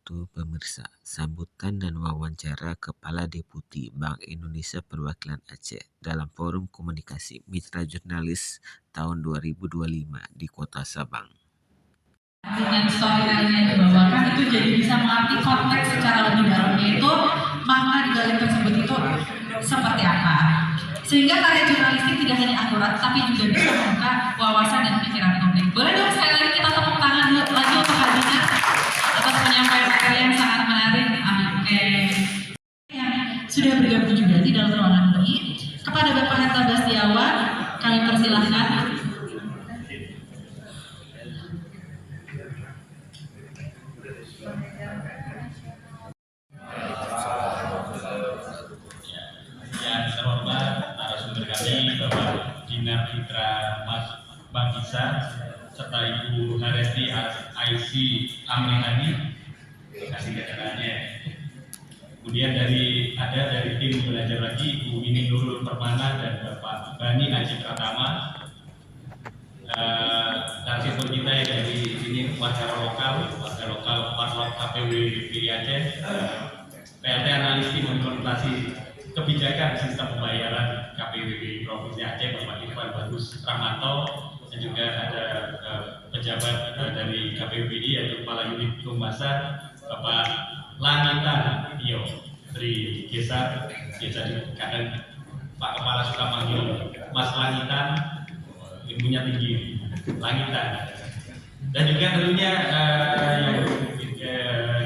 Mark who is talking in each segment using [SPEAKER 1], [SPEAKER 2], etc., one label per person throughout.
[SPEAKER 1] pemirsa, sambutan dan wawancara Kepala Deputi Bank Indonesia Perwakilan Aceh dalam Forum Komunikasi Mitra Jurnalis tahun 2025 di Kota Sabang.
[SPEAKER 2] Dengan storytelling yang dibawakan itu jadi bisa mengerti konteks secara lebih dalam, yaitu makna di balik tersebut itu seperti apa, sehingga karya jurnalistik tidak hanya akurat tapi juga bisa membuka wawasan dan pikiran publik. Boleh dong sekali lagi kita tepuk tangan lagi untuk hadirnya atas penyampaian materi yang sangat menarik. Oke, yang sudah bergabung juga di dalam ruangan ini, kepada Bapak Hatta Bastiawan kami persilahkan.
[SPEAKER 3] Yang terhormat narasumber kami Bapak Dinar Fitra Mas Bagisa serta Ibu Haresti IC Amrihani, terima kasih kedatangannya. Kemudian dari tim belajar lagi Ibu Mini Nurul Permana dan Bapak Bani Aji Pratama. Narasumber kita yang dari sini warga lokal Parlok KPW Pilih Aceh, PLT Analis Tim Implementasi Kebijakan Sistem Pembayaran KPWB Provinsi Aceh Bapak Irfan Bagus Rahmanto, dan juga ada pejabat dari KPWBI yaitu Kepala Unit Humasan Bapak Langitan Tio dari Desa kadang Pak Kepala suka manggil Mas Langitan, ilmunya tinggi, Langitan. Dan juga tentunya yang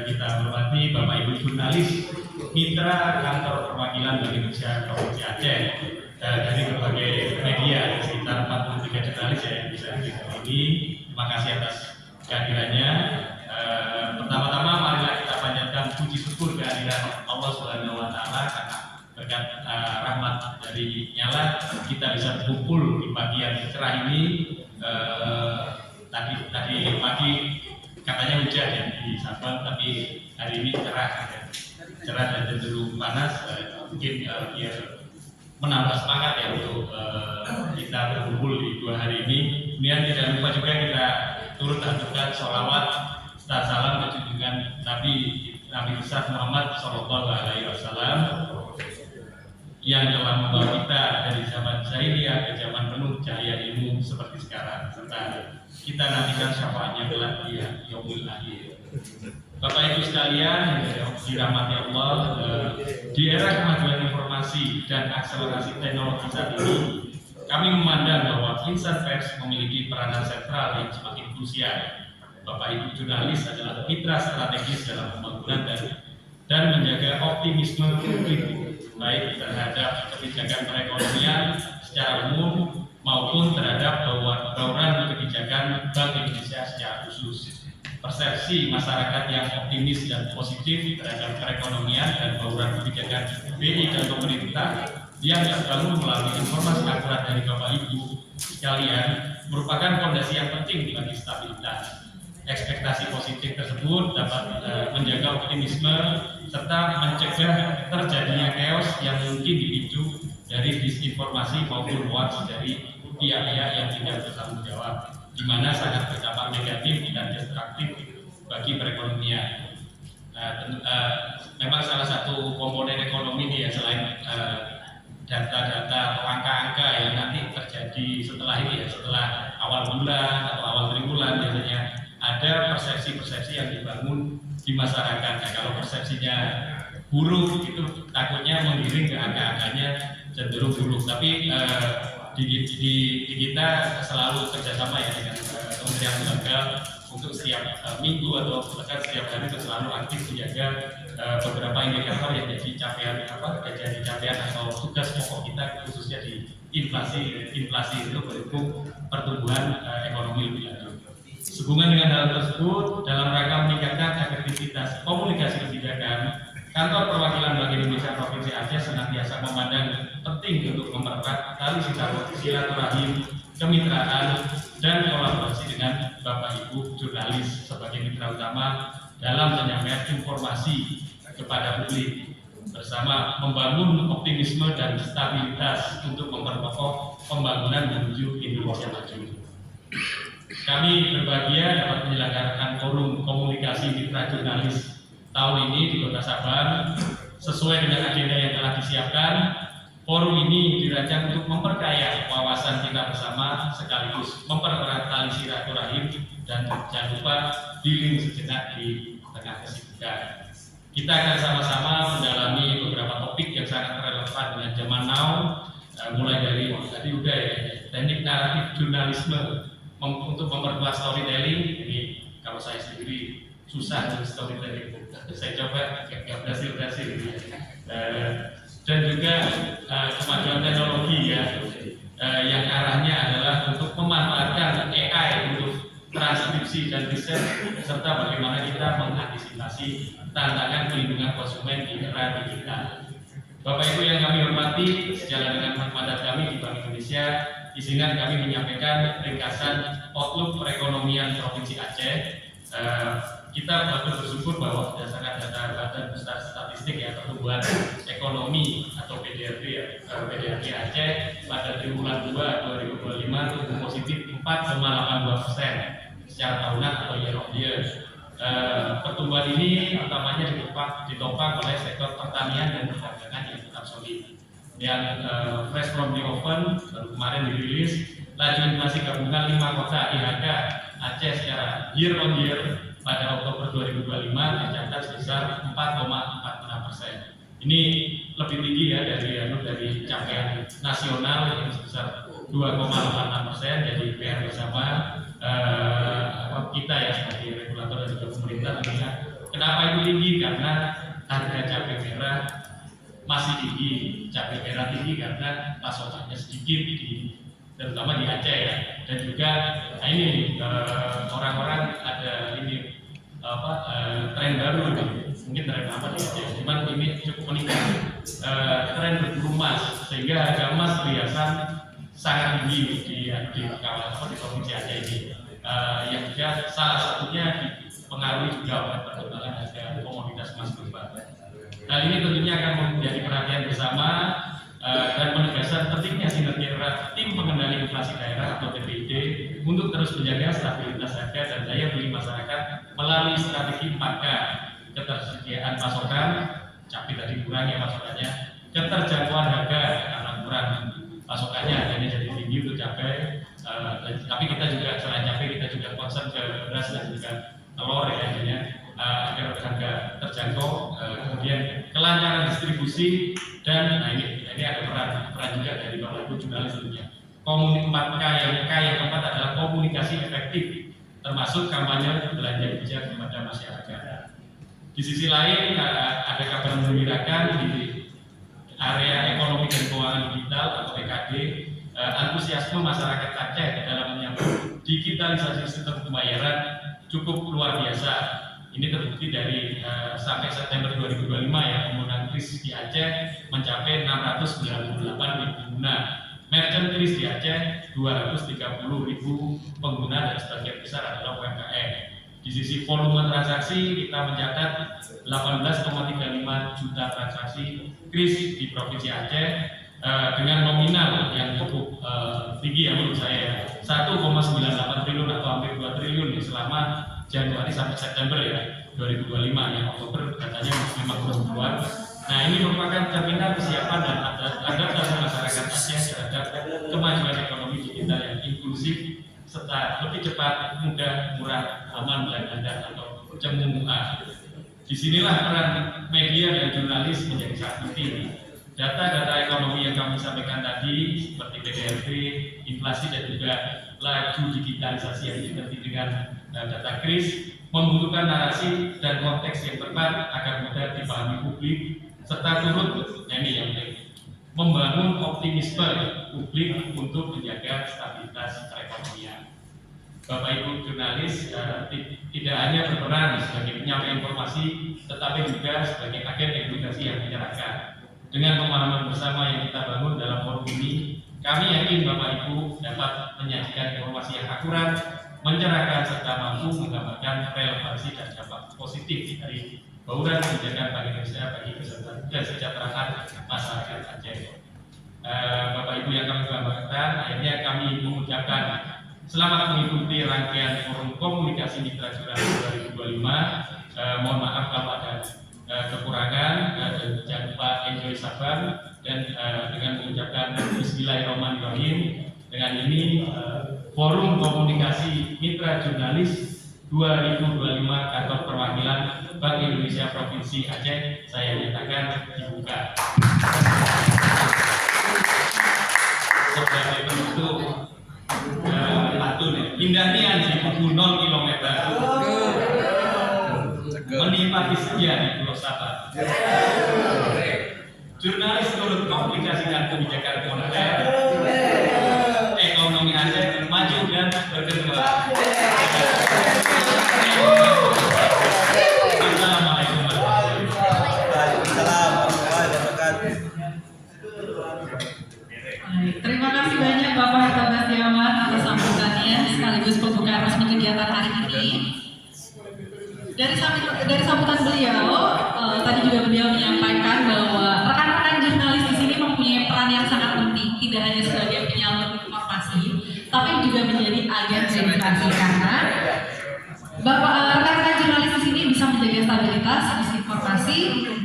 [SPEAKER 3] kita hormati Bapak Ibu jurnalis mitra kantor perwakilan Bank Indonesia Provinsi Aceh dari berbagai media, sekitar 43 jurnalis yang bisa hadir ini. Terima kasih atas kehadirannya. Pertama-tama marilah kita panjatkan puji syukur kehadiran Allah Subhanahu wa taala karena berkat rahmat dari nyala kita bisa berkumpul di pagi yang cerah ini. Tadi pagi katanya hujan ya di Sabang, tapi hari ini cerah dan cenderung panas. Mungkin ya menambah semangat ya untuk kita berkumpul di 2 hari ini. Kemudian tidak lupa juga kita turut aturkan sholawat serta salam ke junjungan Nabi besar Muhammad Sallallahu Alaihi Wasallam yang telah membawa kita dari zaman jahiliyah ke zaman penuh cahaya ilmu seperti sekarang, serta kita nantikan syafaatnya kelak di yaumul akhir. Bapak Ibu sekalian yang dirahmati Allah, di era kemajuan informasi dan akselerasi teknologi saat ini, kami memandang bahwa insan pers memiliki peranan sentral yang semakin krusial. Bapak Ibu jurnalis adalah mitra strategis dalam pembangunan dan menjaga optimisme publik baik terhadap kebijakan perekonomian secara umum maupun terhadap bauran kebijakan Bank Indonesia secara khusus. Persepsi masyarakat yang optimis dan positif terhadap perekonomian dan bauran kebijakan BI dan pemerintah yang terbangun melalui informasi akurat dari Bapak Ibu sekalian merupakan fondasi yang penting bagi stabilitas. Ekspektasi positif tersebut dapat menjaga optimisme serta mencegah terjadinya chaos yang mungkin dipicu dari disinformasi maupun hoax dari pihak-pihak yang tidak bertanggung jawab, di mana sangat berdampak negatif dan destruktif bagi perekonomian. Memang salah satu komponen ekonomi ini ya, selain data-data atau angka-angka yang nanti terjadi setelah ini ya, setelah awal bulan atau awal triwulan biasanya ada persepsi-persepsi yang dibangun di masyarakat. Nah, kalau persepsinya buruk itu takutnya menggiring ke angka-angkanya cenderung buruk. Tapi di kita selalu kerjasama ya dengan Kementerian Lembaga untuk setiap minggu atau bahkan setiap hari itu selalu aktif menjaga beberapa indikator yang jadi capaian atau tugas pokok kita, khususnya di inflasi itu mendukung pertumbuhan ekonomi lebih lanjut. Sehubungan dengan hal tersebut, dalam rangka meningkatkan efektivitas komunikasi kebijakan, Kantor Perwakilan Bank Indonesia Provinsi Aceh senantiasa memandang penting untuk mempererat tali silaturahim, kemitraan, dan kolaborasi dengan Bapak Ibu jurnalis sebagai mitra utama dalam menyampaikan informasi kepada publik, bersama membangun optimisme dan stabilitas untuk memperkokoh pembangunan menuju Indonesia maju. Kami berbahagia dapat menyelenggarakan forum komunikasi mitra jurnalis tahun ini di Kota Sabang sesuai dengan agenda yang telah disiapkan. Forum ini dirancang untuk memperkaya wawasan kita bersama sekaligus mempererat tali silaturahim dan jangan lupa healing sejenak di tengah kesibukan. Kita akan sama-sama mendalami beberapa topik yang sangat relevan dengan zaman now, mulai dari tadi udah ya, teknik naratif jurnalisme untuk memperkuat storytelling. Ini kalau saya sendiri susah untuk storytelling, saya coba nggak berhasil dan juga kemajuan teknologi ya, yang arahnya adalah untuk memanfaatkan AI untuk transkripsi dan riset serta bagaimana kita mengantisipasi tantangan pelindungan konsumen di era digital. Bapak Ibu yang kami hormati, sejalan dengan mandat kami di Bank Indonesia, izinkan kami menyampaikan ringkasan outlook perekonomian Provinsi Aceh. Kita patut bersyukur bahwa berdasarkan data Badan Pusat Statistik ya, pertumbuhan ekonomi atau PDRB ya, PDRB Aceh pada triwulan 2 2025 tumbuh positif 4,82% secara tahunan atau year on year. Pertumbuhan ini utamanya ditopang oleh sektor pertanian dan perdagangan yang tetap solid. Yang fresh from the oven baru kemarin dirilis, laju inflasi gabungan 5 kota IHK Aceh secara year on year pada Oktober 2025 tercatat sebesar 4,46%. Ini lebih tinggi ya dari capaian nasional yang sebesar 2,86%. Jadi PR bersama kita ya sebagai regulator dan juga pemerintah tentunya. Kenapa itu tinggi? Karena harga cabai merah masih tinggi. Cabai merah tinggi karena pasokannya sedikit terutama di Aceh ya. Dan juga ini orang-orang ada ini tren baru ini. Mungkin tren apa di Aceh, cuman ini cukup meningkat, tren berburu emas, sehingga harga emas perhiasan sangat tinggi di kawasan di Provinsi Aceh ini, yang juga salah satunya dipengaruhi juga oleh perkembangan harga komoditas emas global. Hal ini tentunya akan menjadi perhatian bersama dan menegaskan pentingnya sinergi erat tim pengendali inflasi daerah atau TPID untuk terus menjaga stabilitas harga dan daya beli masyarakat melalui strategi 4K: ketersediaan pasokan, cabai tadi kurang ya pasokannya, keterjangkauan harga karena kurang pasokannya harganya jadi tinggi untuk cabai, tapi kita juga selain cabai kita juga concern ke beras dan juga telur ya, agar harga terjangkau, kemudian kelancaran distribusi dan ini ada peran juga dari Bapak Ibu jurnalis tentunya. Komunikasi yang keempat adalah komunikasi efektif, termasuk kampanye belanja bijak kepada masyarakat. Di sisi lain ada kabar menggembirakan di area ekonomi dan keuangan digital atau EKD, antusiasme masyarakat Aceh dalam menyambut digitalisasi sistem pembayaran cukup luar biasa. Ini terbukti dari sampai September 2025 ya, penggunaan kris di Aceh mencapai 698.000 pengguna. Merchant kris di Aceh 230.000 pengguna dan sebagian besar adalah UMKM. Di sisi volume transaksi kita mencatat 18,35 juta transaksi kris di Provinsi Aceh dengan nominal yang cukup tinggi ya menurut saya, 1,98 triliun atau hampir 2 triliun selama Januari sampai September ya 2025 ya. Oktober katanya memang belum. Nah, ini merupakan cerminan kesiapan dan adaptasi masyarakat Aceh terhadap kemajuan ekonomi digital yang inklusif serta lebih cepat, mudah, murah, aman dan handal atau CEMU-A. Disinilah peran media dan jurnalis menjadi sangat penting. Data-data ekonomi yang kami sampaikan tadi seperti PDRB, inflasi dan juga laju digitalisasi yang diikuti dengan data kris membutuhkan narasi dan konteks yang tepat agar mudah dipahami publik serta turut membangun optimisme publik untuk menjaga stabilitas perekonomian. Bapak Ibu jurnalis tidak hanya berperan sebagai penyampai informasi, tetapi juga sebagai agen edukasi yang menyerahkan. Dengan pemahaman bersama yang kita bangun dalam forum ini, kami yakin Bapak Ibu dapat menyajikan informasi yang akurat, mencerahkan serta mampu menggambarkan relevansi dan dampak positif dari bauran kebijakan Bank Indonesia bagi kesejahteraan masyarakat Aceh. Bapak Ibu yang kami banggakan, akhirnya kami mengucapkan selamat mengikuti rangkaian forum komunikasi mitra jurnalis 2025. Mohon maaf kalau ada kekurangan, dan jangan lupa enjoy Sabar, dan dengan mengucapkan Bismillahirrahmanirrahim. Dengan ini Forum Komunikasi Mitra Jurnalis 2025 Kantor Perwakilan Bank Indonesia Provinsi Aceh saya nyatakan dibuka. Sebagai penutup pantun, indahnya di buku 0 km menikmati senja di Pulau Sabar. Jurnalis turut komunikasikan kebijakan moneter, ekonomi Aceh maju dan berkembang. Assalamualaikum warahmatullahi wabarakatuh.
[SPEAKER 2] Terima kasih banyak Bapak Harta Basiawan atas sambutannya sekaligus pembukaan resmi kegiatan hari ini. Dari sambutan beliau, tadi juga beliau menyampaikan bahwa rekan-rekan jurnalis di sini mempunyai peran yang sangat penting, tidak hanya sebagai penyalur informasi, tapi juga menjadi agen edukasi karena rekan-rekan jurnalis di sini bisa menjaga stabilitas informasi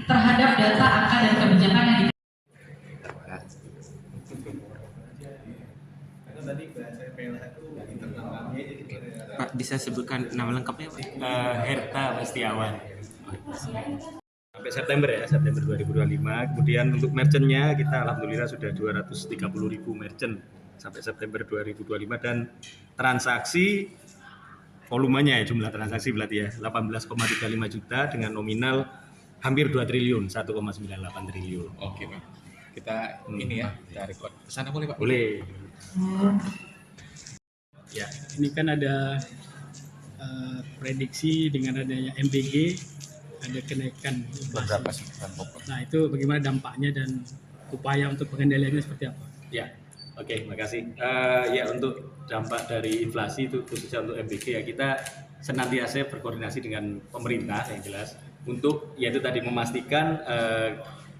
[SPEAKER 2] terhadap data, angka, dan kebijakan yang
[SPEAKER 1] Pak, bisa sebutkan nama lengkapnya Pak?
[SPEAKER 4] Herta Bastiawan. Sampai September ya, September 2025. Kemudian untuk merchantnya kita alhamdulillah sudah 230.000 merchant sampai September 2025, dan transaksi volumenya ya, jumlah transaksi berarti ya 18,35 juta dengan nominal hampir 2 triliun, 1,98 triliun.
[SPEAKER 5] Oke Pak, kita ini ya, kita record kesana boleh Pak?
[SPEAKER 4] Boleh.
[SPEAKER 6] Ya, ini kan ada prediksi dengan adanya MBG ada kenaikan inflasi.
[SPEAKER 5] Berapa sih bahan pokok?
[SPEAKER 6] Nah, itu bagaimana dampaknya dan upaya untuk pengendaliannya seperti apa?
[SPEAKER 4] Ya, oke, makasih. Ya, untuk dampak dari inflasi itu khususnya untuk MBG ya, kita senantiasa berkoordinasi dengan pemerintah yang jelas untuk yaitu tadi memastikan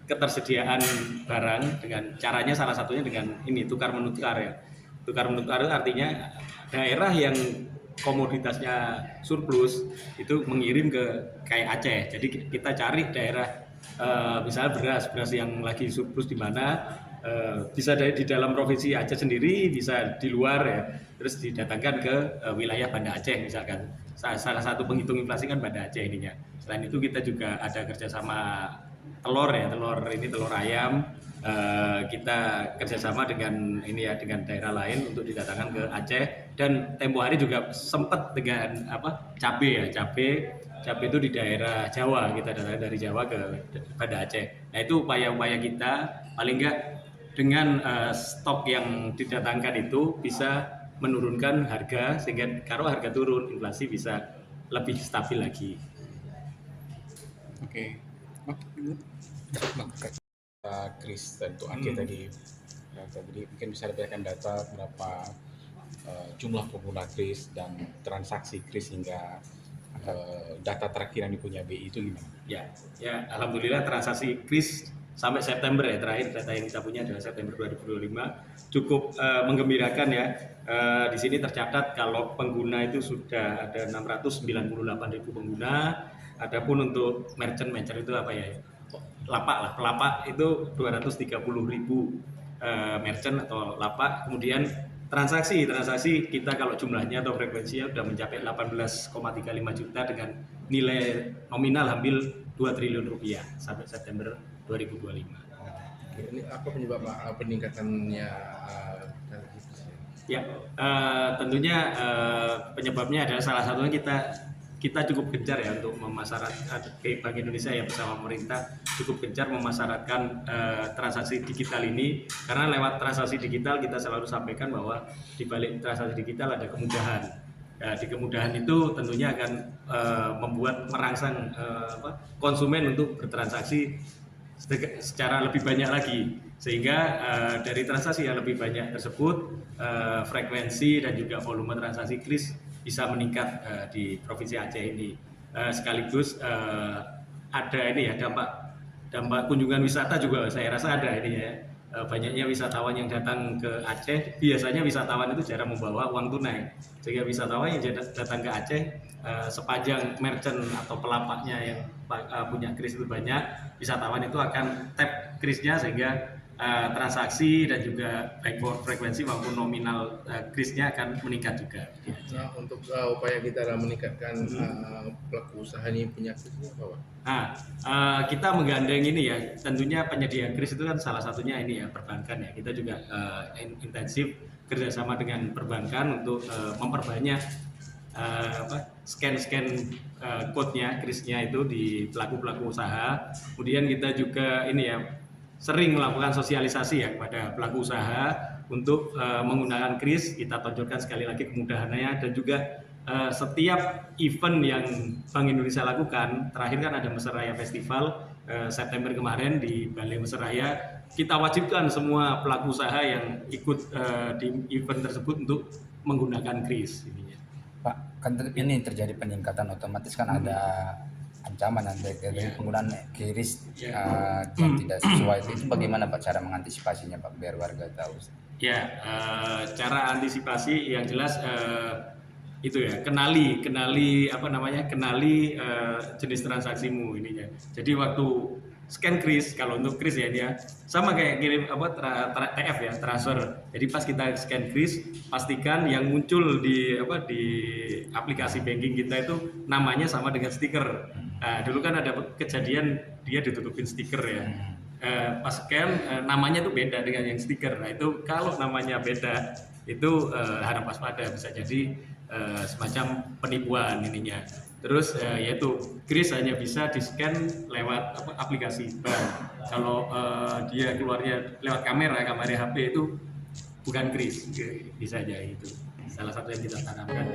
[SPEAKER 4] ketersediaan barang dengan caranya salah satunya dengan ini tukar menukar ya. Tukar menukar itu artinya daerah yang komoditasnya surplus itu mengirim ke kayak Aceh. Jadi kita cari daerah misalnya beras yang lagi surplus di mana, bisa di dalam provinsi Aceh sendiri, bisa di luar ya, terus didatangkan ke wilayah Banda Aceh misalkan. Salah satu penghitung inflasi kan Banda Aceh ininya. Selain itu kita juga ada kerjasama telur ya, telur ayam. Kita kerjasama dengan ini ya, dengan daerah lain untuk didatangkan ke Aceh, dan tempo hari juga sempat dengan cabai itu di daerah Jawa, kita datangkan dari Jawa ke Banda Aceh. Nah itu upaya-upaya kita paling enggak dengan stok yang didatangkan itu bisa menurunkan harga, sehingga kalau harga turun inflasi bisa lebih stabil lagi.
[SPEAKER 5] Oke. Kris tentu Aceh tadi ya, jadi mungkin bisa diberikan data berapa jumlah pengguna kris dan transaksi kris hingga data terakhir yang dipunya BI itu gimana?
[SPEAKER 4] Ya, alhamdulillah transaksi kris sampai September ya, terakhir data yang kita punya adalah September 2025 cukup menggembirakan ya. Di sini tercatat kalau pengguna itu sudah ada 698.000 pengguna. Adapun untuk merchant itu apa ya? Pelapak itu 230.000 merchant atau lapak. Kemudian transaksi kita kalau jumlahnya atau frekuensinya sudah mencapai 18,35 juta dengan nilai nominal hampir 2 triliun rupiah sampai September 2025.
[SPEAKER 5] Ini apa penyebab peningkatannya
[SPEAKER 4] Ya, tentunya penyebabnya adalah salah satunya kita cukup gencar ya untuk memasyaratkan, Bank Indonesia ya bersama pemerintah cukup gencar memasyaratkan transaksi digital ini, karena lewat transaksi digital kita selalu sampaikan bahwa di balik transaksi digital ada kemudahan. Di kemudahan itu tentunya akan membuat merangsang konsumen untuk bertransaksi secara lebih banyak lagi, sehingga dari transaksi yang lebih banyak tersebut frekuensi dan juga volume transaksi kris bisa meningkat di Provinsi Aceh ini. Sekaligus ada ini ya dampak kunjungan wisata juga saya rasa ada ini ya. banyaknya wisatawan yang datang ke Aceh, biasanya wisatawan itu jarang membawa uang tunai, sehingga wisatawan yang datang ke Aceh sepanjang merchant atau pelapaknya yang punya kris itu banyak, wisatawan itu akan tap krisnya sehingga transaksi dan juga baik frekuensi maupun nominal krisnya akan meningkat juga.
[SPEAKER 7] Nah, untuk upaya kita dalam meningkatkan pelaku usaha ini punya kris ini apa, Pak?
[SPEAKER 4] Nah, kita menggandeng ini ya, tentunya penyedia kris itu kan salah satunya ini ya, perbankan ya. Kita juga intensif kerjasama dengan perbankan untuk memperbanyak scan code-nya, krisnya itu di pelaku-pelaku usaha. Kemudian kita juga ini ya, sering melakukan sosialisasi ya kepada pelaku usaha untuk menggunakan kris. Kita tonjolkan sekali lagi kemudahannya, dan juga setiap event yang Bank Indonesia lakukan, terakhir kan ada Mesiraya Festival September kemarin di Balai Mesiraya, kita wajibkan semua pelaku usaha yang ikut di event tersebut untuk menggunakan kris.
[SPEAKER 8] Pak, kan ini terjadi peningkatan, otomatis kan ada ancaman dari penggunaan kris yang tidak sesuai. Itu bagaimana Pak cara mengantisipasinya Pak, biar warga tahu?
[SPEAKER 4] Ya, cara antisipasi yang jelas itu ya, kenali jenis transaksimu ininya. Jadi waktu scan kris, kalau untuk kris ya dia sama kayak kirim TF ya, transfer. Jadi pas kita scan kris, pastikan yang muncul di aplikasi banking kita itu namanya sama dengan stiker. Nah, dulu kan ada kejadian dia ditutupin stiker ya. Pas scan namanya tuh beda dengan yang stiker. Nah, itu kalau namanya beda itu harap waspada, bisa jadi semacam penipuan ininya. Terus yaitu kris hanya bisa di-scan lewat aplikasi bank. Kalau dia keluarnya lewat kamera HP itu bukan kris, bisa aja itu. Salah satu yang kita tanamkan.